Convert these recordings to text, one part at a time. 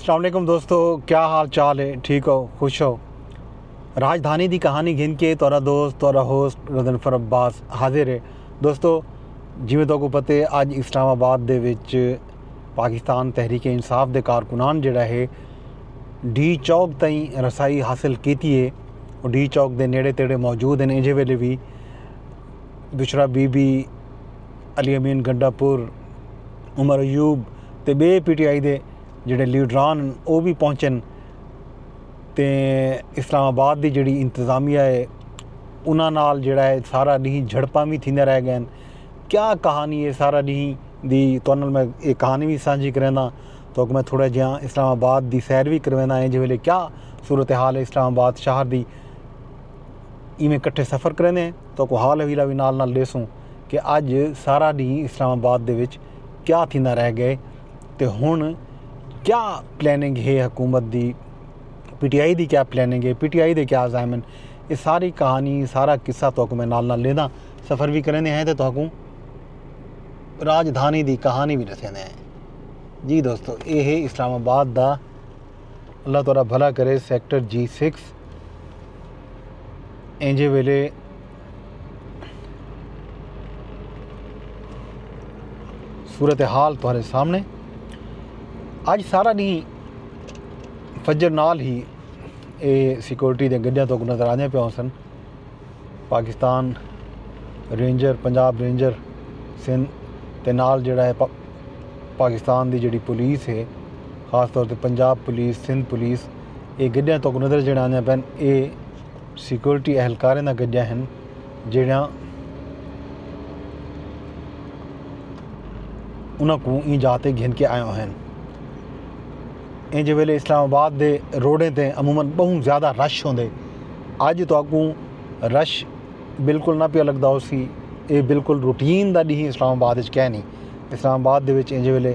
अस्सलाम वालेकुम दोस्तों, क्या हाल चाल है? ठीक हो, खुश हो? राजधानी की कहानी घिन के तोरा दोस्त तोरा होस्ट गजनफर अब्बास हाजिर है। दोस्तों जिमें तो पता है अज इस्लामाबाद दे विच पाकिस्तान तहरीक इंसाफ के कारकुनान जिहड़ा है डी चौक ताईं रसाई हासिल की है। और डी चौक के नेड़े तेड़े मौजूद हैं। इंजे वेले भी बुशरा बीबी, अली अमीन गंडापुर, उमर अयूब ते बे PTI दे जिहड़े लीडरान वो भी पहुँचन ते इस्लामाबाद की जिहड़ी इंतजामिया है उन्हां नाल जिहड़ा है सारा डी झड़पां भी थींदे रह गए। क्या कहानी है सारा डी दी तुहां नाल मैं ये कहानी भी सांझी करांदा तो मैं थोड़ा जिहा इस्लामाबाद की सैर भी करवाना है। जिस वे क्या सूरत हाल है इस्लामाबाद शहर की, इवें कट्ठे सफ़र करेंदे हैं तो को हाल हवीला भी नाल देसूँ कि अज सारा डी इस्लामाबाद दे विच क्या थींदा रह गए तो हुण क्या प्लैनिंग है हुकूमत की, PTI की क्या प्लैनिंग है, PTI के क्या अज़ाइम। ये सारी कहानी सारा किस्सा तो मैं नाल लेदा सफ़र भी करेंदे हैं तो राजधानी की कहानी भी दसेंदे हैं। जी दोस्तों, ये है इस्लामाबाद का, अल्लाह तौला भला करे, सेक्टर G6। इंजे वेले सूरत हाल तुहारे सामने। अज सारा दी फजर नाल ही ये सिक्योरिटी के गड्डियां तो नज़र आने पे सन। पाकिस्तान रेंजर, पंजाब रेंजर, सिंध ते नाल जिहड़ा है पाकिस्तान की जिहड़ी पुलिस है, खास तौर पर पंजाब पुलिस, सिंध पुलिस, ये गड्डियां तो नज़र जिहड़ा आने पैन ये सिक्योरिटी एहलकारें दा गड्डियां हैं जिहड़ियां उन्हां को ई जाते घिन के आए हैं। इंज वेले इस्लामाबाद के रोडें ते अमूमन बहुत ज़्यादा रश होंदे। अज तो रश बिल्कुल ना पिया लगता उसी, ये बिल्कुल रूटीन का डी इस्लामाबाद क्या नहीं। इस्लामाबाद दे विच इंज वेले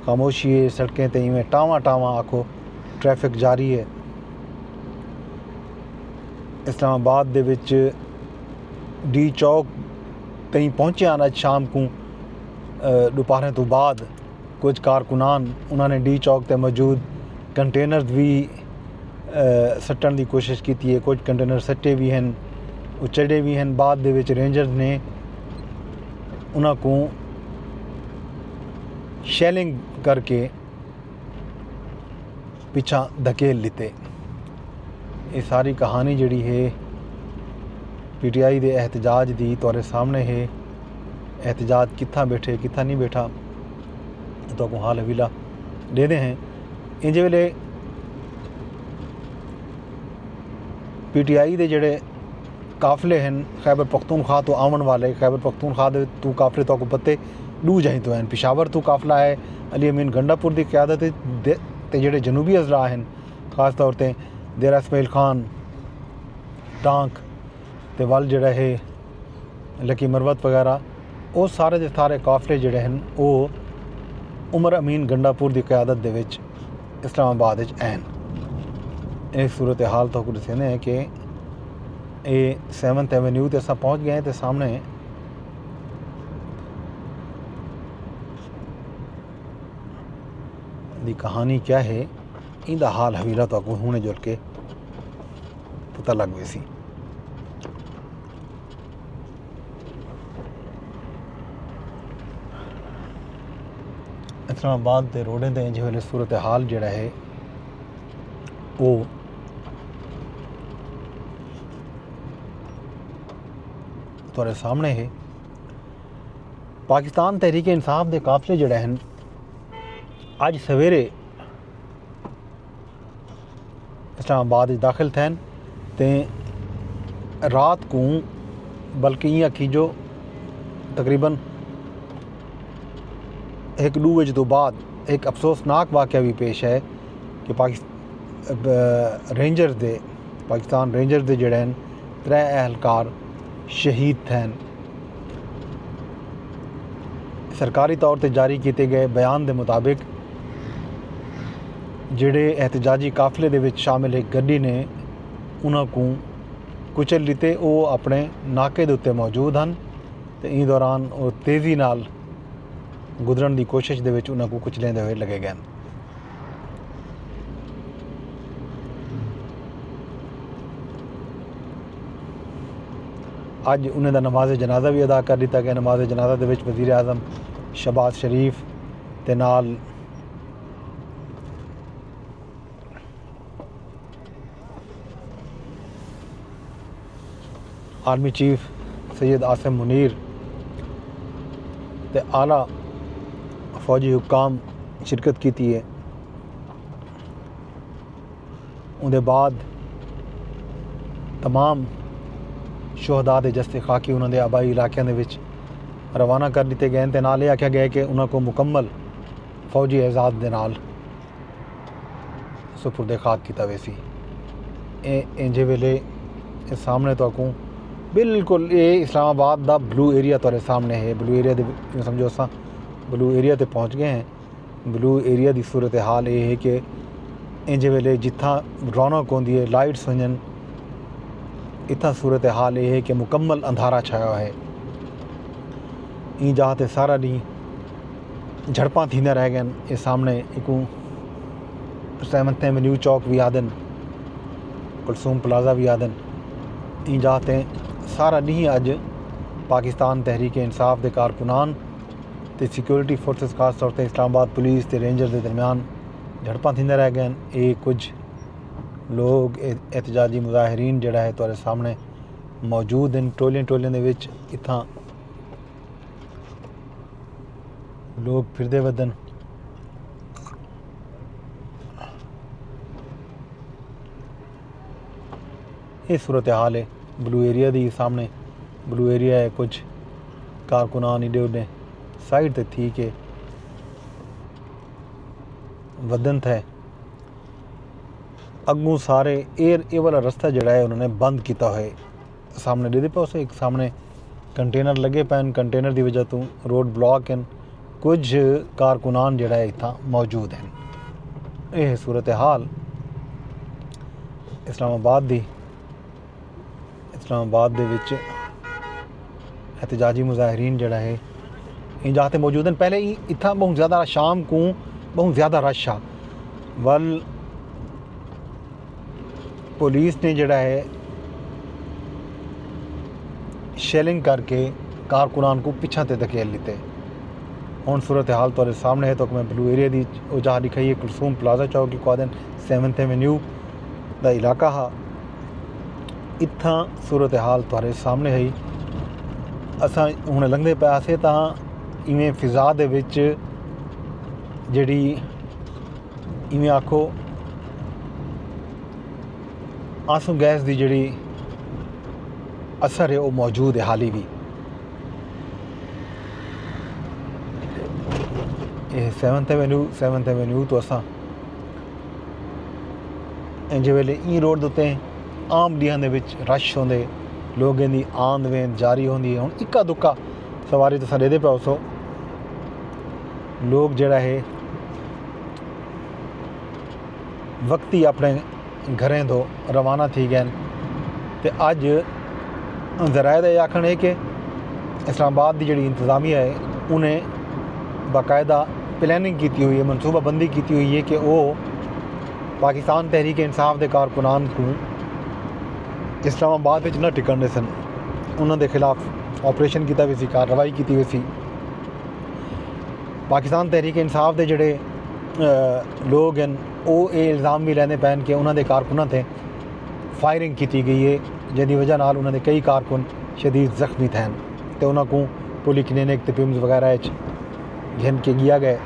खामोशी है, सड़कें ते इवें टावां टावां आखो ट्रैफिक जारी है। इस्लामाबाद दे विच डी चौक तई पहुँचे अज शाम को दोपहर तो बाद कुछ कारकुनान उन्होंने डी चौक ते मौजूद कंटेनर भी सट्टन की कोशिश की है। कुछ कंटेनर सट्टे भी हैं, चढ़े भी हैं। बाद दे विच रेंजर्स ने उन्हों को शैलिंग करके पिछा धकेल लिते। ये सारी कहानी जिहड़ी है PTI के एहतजाज की तुहारे सामने है। एहतजाज कित्था बैठे कित्था नहीं बैठा तो को हाल हवीला देते हैं। इंज वेले PTI के जिहड़े काफले हैं खैबर पख्तूनख्वा तो आवन वाले, खैबर पख्तूनख्वा दे तो काफले तो पत्ते डू जाही तो हैं। पिशावर तो काफला है अली अमीन गंडापुर की क्यादत ते जिहड़े जनूबी अजरा हैं, खास तौर पर देरा इसमाइल खान, टांक ते वल जिहड़ा है लकी मरवत वगैरह, वो सारे के सारे काफले जिहड़े हैं वो उमर अमीन गंडापुर की क्यादत दे विच इस्लामाबाद ऐन। एक सूरत हाल तो दसेंदे हैं कि ये 7th एवेन्यू ते असां पहुँच गए तो सामने दी कहानी क्या है इंदा हाल हवीला तो हुणे जुल के पता लग गई सी। इस्लामाबाद के रोडें ते इंज वेले सूरत हाल जिहड़ा है वो तुहारे सामने है। पाकिस्तान तहरीक इंसाफ के काफले जिहड़े हैं अज सवेरे इस्लामाबाद दाखिल थे ते रात को, बल्कि ये आखीजो तकरीबन 1-2 बजे तो बाद एक अफसोसनाक वाक़या भी पेश है कि पाकिस्तान रेंजर दे जिहड़े हैं 3 एहलकार शहीद थे। सरकारी तौर पर जारी किए गए बयान के मुताबिक जिहड़े एहतजाजी काफले दे विच शामिल एक गड्डी ने उन्हां को कुचल लिते, वो अपने नाके दे उत्ते मौजूद हैं तो इस दौरान वो तेज़ी नाल गुजरन की कोशिश दे विच उन्हां को कुचलेंदे हुए लगे गए। अज उन्हें दा नमाज जनाजा भी अदा कर दिता गया। नमाज जनाजा दे विच वज़ीर आज़म शहबाज शरीफ ते नाल आर्मी चीफ सैयद आसिम मुनीर ते आला फौजी हुकाम शिरकत की है। उनके बाद तमाम शोहदा के जस्ते खाकी उन्होंने आबाई इलाकों के रवाना कर दिए गए तो नाल आख्या गया कि उन्होंने को मुकम्मल फौजी एजाज़ के नाल सुपुर्द खाक किया वैसी इंजे वेले सामने तो आकूँ बिल्कुल ये इस्लामाबाद का ब्लू एरिया तुहाडे सामने है। ब्लू एरिया दे समझो असां ब्लू एरिया ते पहुँच गए हैं। ब्लू एरिया की सूरत हाल ये है कि इंजे वेले जिथा रौनक होंदी है लाइट्स हुजन इतना सूरत हाल ये है कि मुकम्मल अंधारा छाया है। ई जहाँ ते सारा डी झड़पा थींदा रह गए। ये सामने एक 7th एवेन्यू चौक भी आदन कुलसूम प्लाजा भी आदन। ई जहाँ ते सारा डी अज पाकिस्तान तहरीक इंसाफ के कारकुनान ते सिक्योरिटी फोर्सेस खास तौर पर इस्लामाबाद पुलिस ते रेंजर के दरमियान झड़पा थींदा रह गए। ये कुछ लोग एहतजाजी मुजाहिरीन जड़ा है तुहाडे सामने मौजूद हैं। टोलियां टोलियां दे विच इत्थां लोग फिरदे वदन। ये सूरत हाल है ब्लू एरिया दी। सामने ब्लू एरिया है कुछ कारकुनान इडे उडे साइड ते ठीक है वदन है। अगू सारे ये वाला रास्ता जड़ा है उन्होंने बंद किया है। सामने दे पे उसे एक सामने कंटेनर लगे पे कंटेनर की वजह तो रोड ब्लॉक हैं। कुछ कारकुनान जड़ा है इतना मौजूद हैं। यह सूरत हाल इस्लामाबाद दी। इस्लामाबाद दे विच एहतजाजी मुजाहिरीन जड़ा है इन जाते मौजूद हैं। पहले इतना बहुत ज़्यादा शाम को बहुत ज़्यादा रश आ वल पुलिस ने जड़ा है शेलिंग करके कारकुनान को पिछा ते धकेल लेते। हुण सूरत हाल तुहाडे सामने है। तो मैं ब्लू एरिया की जहाँ लिखाई है कुलसूम प्लाजा चौक को आदन 7th एवेन्यू का इलाका हा। इत्थां सूरत हाल तुहाडे सामने है। असां हुण लंघदे पासे तां इवें फिज़ा दे विच जिहड़ी इवें आखो आंसू गैस की जिहड़ी असर है वो मौजूद है हाली भी। ये 7th एवेन्यू तो असां इंजे वेले ई रोड उत्ते आम डीहां दे विच रश होंदे लोगों की आंद वेंद जारी होंदी है। हुण इक्का दुक्का सवारी तुसां देदे पाओ सो लोग जड़ा है वक्ती अपने घरें तो रवाना थी गए। तो अज जराए का आखना है कि इस्लामाबाद की जी इंतज़ामिया है उन्हें बाकायदा प्लैनिंग की हुई है मनसूबाबंदी की हुई है कि वो पाकिस्तान तहरीक इंसाफ के कारकुनान को इस्लामाबाद न टिकन सन। उन्होंने खिलाफ ऑपरेशन किया भी सी कार्रवाई की हुई सी। पाकिस्तान तहरीक इंसाफ के जोड़े लोग हैं वो ये इल्ज़ाम भी लैंदे पैन कि उन्होंने कारकुनां ते फायरिंग की गई है जिसकी वजह नाल उन्होंने कई कारकुन शदीद जख्मी थे तो उन्होंने पुलिस क्लिनिक ते पिम्स वगैरह घिन के गया गए।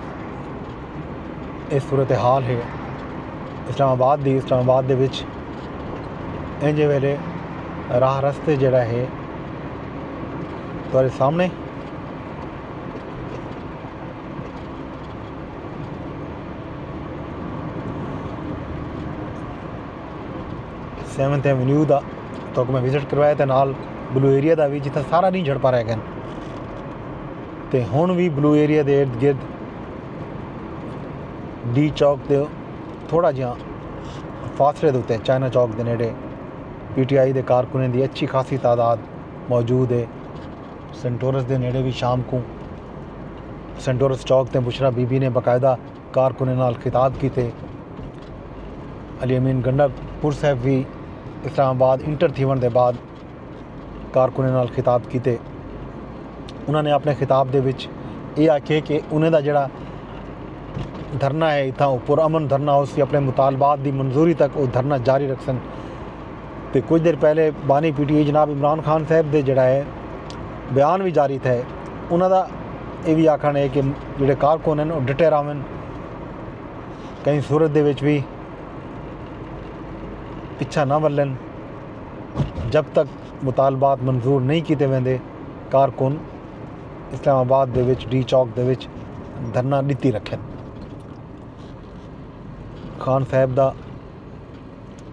इस सूरत हाल है इस्लामाबाद दी। इस्लामाबाद दे विच इंजे वेले राह रस्ते जड़ा है तुहाडे सामने सेवंथ एवेन्यू का तो मैं विजिट करवाया तो नाल ब्लू एरिया का भी जितना सारा नहीं झड़पा रह गए। तो हुण भी ब्लू एरिया के इर्द गिर्द डी चौक के थोड़ा जिहा फासले के उत्ते चाइना चौक के नेड़े PTI के कारकुनें की अच्छी खासी तादाद मौजूद है। सेंटोरस के नेड़े भी शाम को सेंटोरस चौक ते बुशरा बीबी ने बाकायदा कारकुनें नाल खिताब किए। अली अमीन गंडापुर साहब भी इस्लामाबाद इंटर थीवन के बाद कारकुने नाल खिताब कीते। उन्होंने अपने खिताब दे विच ये आखे कि उन्हें दा जिहड़ा धरना है इत्थां पुरअमन धरना उस अपने मुतालबात की मंजूरी तक वो धरना जारी रखसन। तो कुछ देर पहले बानी PTI जनाब इमरान खान साहब दे जिहड़ा है बयान भी जारी थे। उन्होंने ये भी आखना है कि जिहड़े कारकुन हैं वो डटे रहन, कई सूरत दे विच भी पिछा ना वलन। जब तक मुतालबात मंजूर नहीं किए वेंदे कारकुन इस्लामाबाद दे विच डी चौक दे विच धरना नीति रखें। खान साहब दा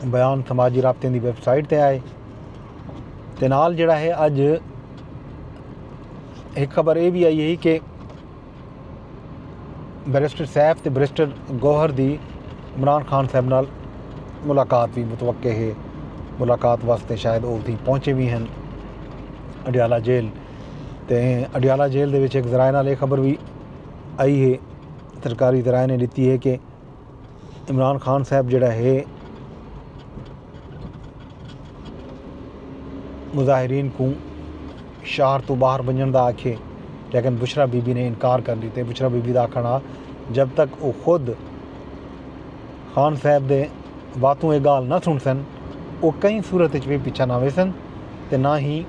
बयान समाजी राबते की वैबसाइट ते आए। ते नाल जिहड़ा है अज एक खबर ये भी आई है कि बैरिस्टर सैफ ते बैरिस्टर गौहर दी इमरान खान साहब नाल मुलाकात भी मुतवक्के है। मुलाकात वास्ते शायद वो उठी पहुँचे भी हैं अडियाला जेल। तो अडियाला जेल दे विच एक ज़राए नाल खबर भी आई है, सरकारी ज़राए ने दी है कि इमरान खान साहब जिहड़ा है मुजाहिरीन को शहर तो बाहर वजन का आखे, लेकिन बुशरा बीबी ने इनकार कर दी। बुशरा बीबी का आखना जब तक वो खुद खान साहब दे बातों ये गाल ना सुन सन वो कई सूरत भी पिछा ना वे सन, ते ना ही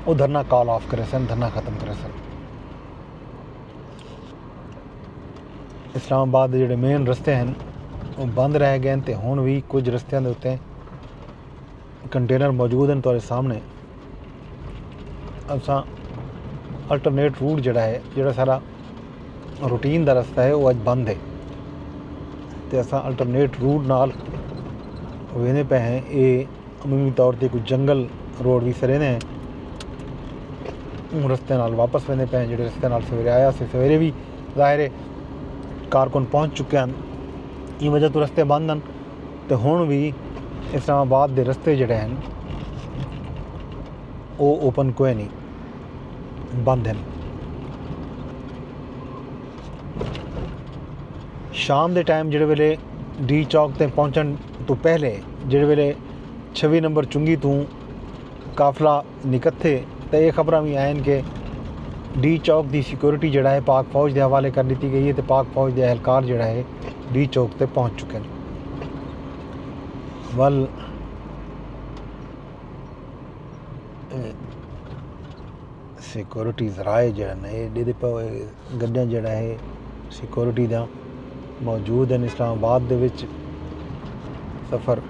वो धरना कॉल ऑफ करे सन, धरना ख़त्म करे सन। इस्लामाबाद के जोड़े मेन रस्ते हैं वो बंद रह गए तो हुण भी कुछ रस्तियों के उत्ते कंटेनर मौजूद हैं। तुहाडे सामने असां अल्टरनेट रूट जिहड़ा है, जिहड़ा सारा रूटीन का रस्ता है वो अज बंद है। तो असां अल्टरनेट रूट नाल वेंदे पे हैं। ये अमूमी तौर पर कुछ जंगल रोड भी सरेंदे हैं, उन रस्ते नाल वापस वेंदे पे हैं। जिहड़े रस्ते नाल सवेरे आया से सवेरे भी ज़ाहिर है कारकुन पहुँच चुके हैं, इस वजह तो रस्ते बंद हैं। तो हुण भी इस्लामाबाद के रस्ते जिहड़े हैं वो ओपन कोई नहीं, बंद हैं। शाम के टाइम जिहड़े वेले डी चौक ते पहुँचण तो पहले जिहड़े वेले 26 नंबर चुंगी तो काफिला निकथे तो ये खबर भी आयन कि डी चौक की सिक्योरिटी जिहड़ा है पाक फौज के हवाले कर दी गई है। तो पाक फौज के एहलकार जिहड़ा है डी चौक ते पहुँच चुके हैं। वल सिक्योरिटी ज़राए जिहड़े ने ॾेदे पे गड्डियां जिहड़ा है सिक्योरिटी दा मौजूद हैं। इस्लामाबाद दे विच सफ़र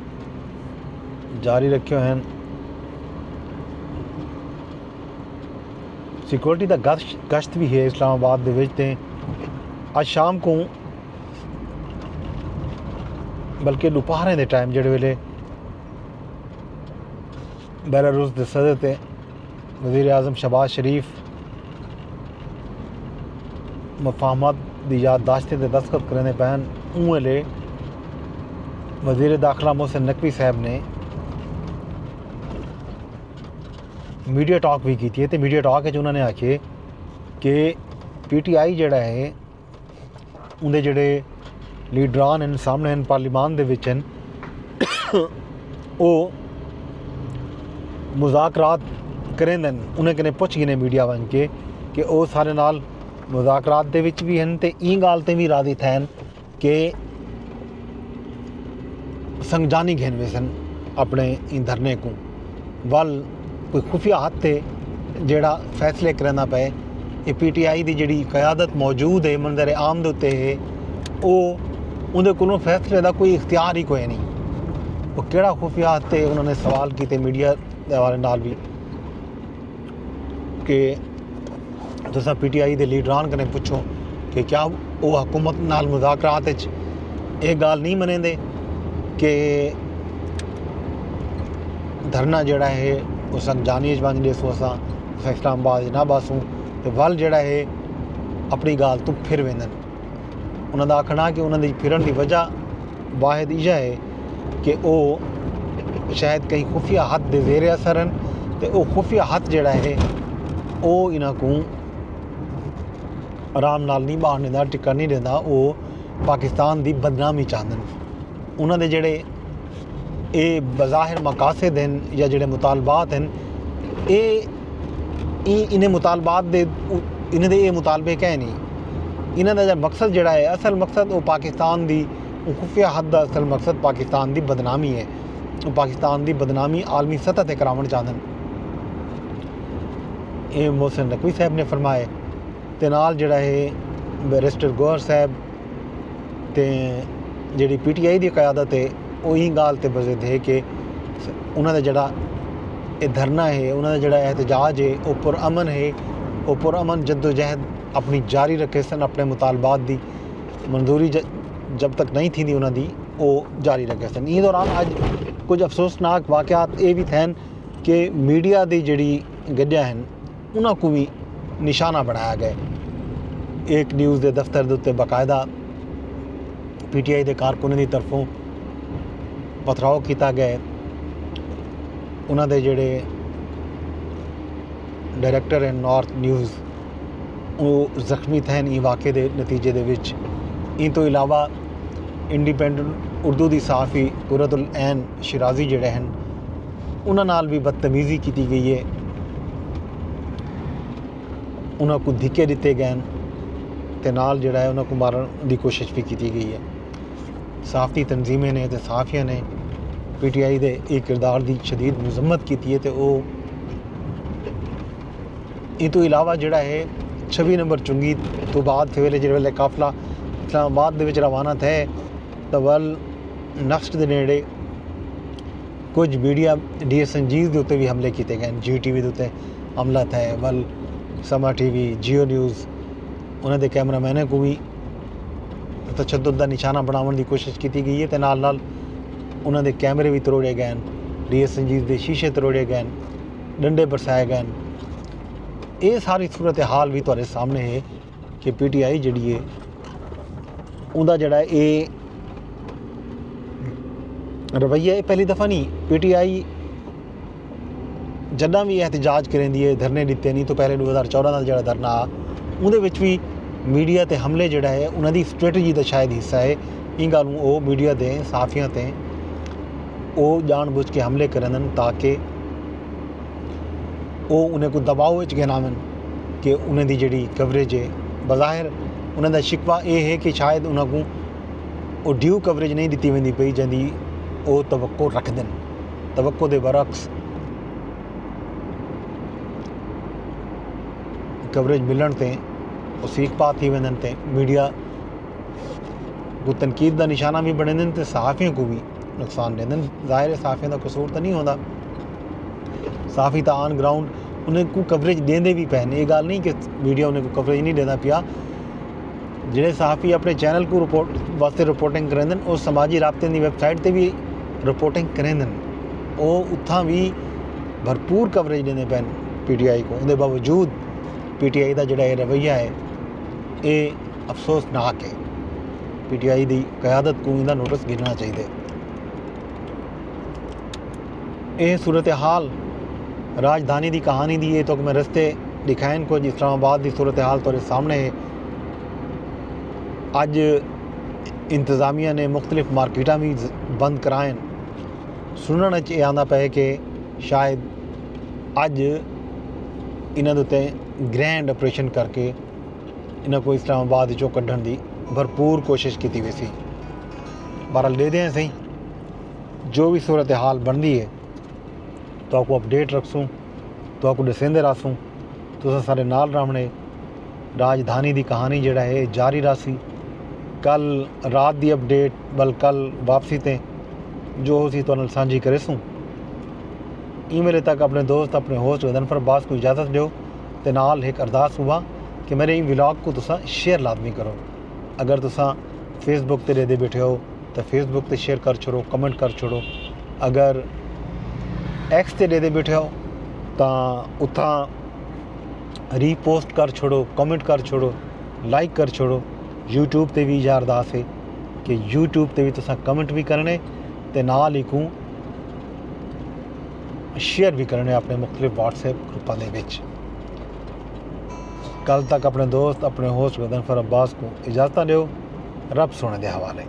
जारी रखियो हैं। सिक्योरिटी का गश्त भी है इस्लामाबाद दे विच। ते अज शाम को बल्कि दोपहर के टाइम जिहड़े वेले बेलारूस के सदर ते वज़ीर आज़म शहबाज शरीफ मफाहमत की याददाश्तें ते दस्तखत करने पैन, उन वेले वज़ीर दाखिला मोहसिन नकवी साहब ने मीडिया टॉक भी की है। तो मीडिया टॉक उन्होंने आखे कि PTI जिहड़ा है उनके जिहड़े लीडरान हैं सामने हैं पार्लीमान दे विच हैं वो मुज़ाकरात करेंदे उन्हें कने पुछ गए मीडिया बन के कि वो सारे नाल मुज़ाकरात दे विच भी हैं। तो ई गाल ते भी राज़ी थे कि संगजानी घेन वे सन अपने इन धरने को। वल कोई खुफिया हाथ से जिहड़ा फैसले करना पे ये PTI की जिहड़ी क़यादत मौजूद है मंजर आम दे उत्ते है वो उहदे कोलों फैसले का कोई इख्तियार ही कोई नहीं। वो किहड़ा खुफिया हाथ से उन्होंने सवाल किए मीडिया के हवाले नाल भी कि तुसां PTI के लीडरान कने पुछो कि क्या वो हुकूमत नाल मुज़ाकरात ये गाल नहीं मनेंदे कि धरना जिहड़ा है वो संगजानी बन ॾेसो असां इस्लामाबाद ना बासूं। तो वल जिहड़ा है अपनी गाल तो फिर वेंदन। उन्होंने आखना कि उन्होंने फिरन की वजह वाहिद इह है कि वो शायद कहीं खुफिया हथ के ज़ेर असर हैं। तो वो खुफिया हथ जिहड़ा है वो इन्हां को आराम नाल नहीं बाहर देंदा, टिकन नहीं देंदा। वो पाकिस्तान की बदनामी चाहते हैं। उन्होंने जिहड़े ये बज़ाहिर मकासद हैं या जिहड़े मुतालबात हैं इन्हें मुतालबात दे इन्हें दे मुतालबे कह नहीं इन्हां दा मकसद जिहड़ा है असल मकसद वो पाकिस्तान दी खुफिया हद दा असल मकसद पाकिस्तान दी बदनामी है। पाकिस्तान दी बदनामी आलमी सतह ते करावण चाहते हैं। ये मोहसिन नकवी साहब ने फरमाए ते नाल जिहड़ा है बैरिस्टर गौहर साहब ते जिहड़ी PTI दी क़यादत है वही गाल ते बज़द है कि उन्हां दा जिहड़ा ये धरना है उन्हां दा जिहड़ा एहतजाज है वो पुरअमन है। वो पुरअमन जद्दोजहद अपनी जारी रखे सन अपने मुतालबात दी मंजूरी जब तक नहीं थी उन्हां दी वो जारी रखे सन। इस दौरान अज कुछ अफसोसनाक वाक़यात ये भी थे कि मीडिया दी जिहड़ी गड्डियां हैं उन्हां को भी निशाना बनाया गया। एक न्यूज़ के दफ्तर के उत्ते बाकायदा PTI के कारकुनां की तरफों पथराव किया गया। उन्हां दे जिहड़े डायरैक्टर हैं नॉर्थ न्यूज़ वो जख्मी थे इस वाक़े के नतीजे दे विच। इन तो इलावा इंडिपेंडेंट उर्दू की सहाफ़ी कुर्रतुल ऐन शिराजी जिहड़े हैं उन्हां नाल भी बदतमीज़ी की गई है। उन्हां को धिक्के दिते गए ते नाल जिहड़ा है उन्हां को मारन की कोशिश भी की गई है। सहाफ़ती तंजीमें ने ते सहाफ़ियां ने PTI दे एक किरदार की शदीद मजम्मत की है। तो वो इन तो इलावा जिहड़ा है 26 नंबर चुंगी तो बाद सवेले जिस वेले काफला इस्लामाबाद दे विच रवाना थे तो वल नक्श के नेड़े कुछ मीडिया DSNGs के उत्ते भी हमले किए गए। GTV के उत्ते हमला था। वल समा TV जियो न्यूज़ उन्होंने दे कैमरामैन को भी तशद्दुद का निशाना बनाने की कोशिश की गई है। तो नाल नाल उन्होंने कैमरे भी तरोड़े गए। DSNGs के शीशे तरोड़े गए, डंडे बरसाए गए। ये सारी सूरत हाल भी तुहाडे सामने है कि PTI जिहड़ी है उनका जिहड़ा ये रवैया है पहली दफ़ा नहीं। PTI जदा भी एहतजाज करेंदी है धरने दिते नहीं तो पहले 2014 का जो धरना आ उहदे विच भी मीडिया ते हमले जिहड़ा है उन्होंने स्ट्रेटजी का शायद हिस्सा है। इन गल वो मीडिया के सहाफ़ियां ते वो जानबूझ के हमले करन ताकि वो उन्हें को दबाव गिनावन कि उन्हें दी जिहड़ी कवरेज है बज़ाहिर उन्हें दा शिकवा ये है कि शायद उन्होंने को ड्यू कवरेज नहीं दी वेंदी पई जिहदी वो तवक्को रखते हैं। तवक्को के बरअक्स कवरेज मिलन ते वो सीख पा थी वेंदन ते मीडिया को तनकीद का निशाना भी बने तो सहाफ़ियों को भी नुकसान देंदन। ज़ाहिर है सहाफ़ियों का कसूर तो नहीं होता। सहाफ़ी तो ऑन ग्राउंड उन्हें को कवरेज देंदे भी पैन। ये गल नहीं कि मीडिया उन्हें को कवरेज नहीं देता पिया। जिहड़े सहाफ़ी अपने चैनल को रिपोर्ट वास्ते रिपोर्टिंग करेंदन और समाजी राबते की वैबसाइट पर भी रिपोर्टिंग करेंदन वो उत्थां भी भरपूर कवरेज देंदे पैन PTI को। उनके बावजूद PTI का जिहड़ा रवैया है ये अफसोसनाक है। PTI की क़यादत को इनका नोटिस गिनना चाहिए। ये सूरत हाल राजधानी की कहानी दी है तो मैं रस्ते दिखाएं कुछ इस्लामाबाद की सूरत हाल तुहाडे सामने है। अज इंतज़ामिया ने मुख्तलिफ मार्केटां भी बंद कराएं। सुनने च आंदा पे कि शायद अज इन्हां दे उत्ते ग्रैंड ऑपरेशन करके इन्हां को इस्लामाबाद चो कढ़ण की भरपूर कोशिश की गई सी। बहरहाल देखते हैं सही जो भी सूरत हाल बनती है तो आपको अपडेट रखसूँ तो आपको दसेंदे रहसूँ। तुसां सारे नाल रहने। राजधानी की कहानी जिहड़ा है जारी रासी। कल रात की अपडेट बल कल वापसी ते जो सी तुहाडे नाल सांझी करेसूँ। ईमेल तक अपने दोस्त अपने होस्ट गदनफर अब्बास को इजाज़त दो ते नाल एक अरदास हुआ कि मेरे व्लॉग को तुसां शेयर लाजमी करो। अगर तुसां फेसबुक ते दे बैठे हो तो फेसबुक ते शेयर कर छोड़ो, कमेंट कर छोड़ो। अगर X ते दे बैठे हो तो उत्थां रीपोस्ट कर छोड़ो, कमेंट कर छोड़ो, लाइक कर छोड़ो। यूट्यूब ते भी इह अरदास है कि यूट्यूब ते भी तुसां कमेंट भी करने ते नाल ही को शेयर भी करने अपने मुख्तलिफ व्हाट्सएप ग्रुपों के विच। कल तक अपने दोस्त अपने होस्ट गदनफर अब्बास को इजाज़त दो। रब सोने के हवाले।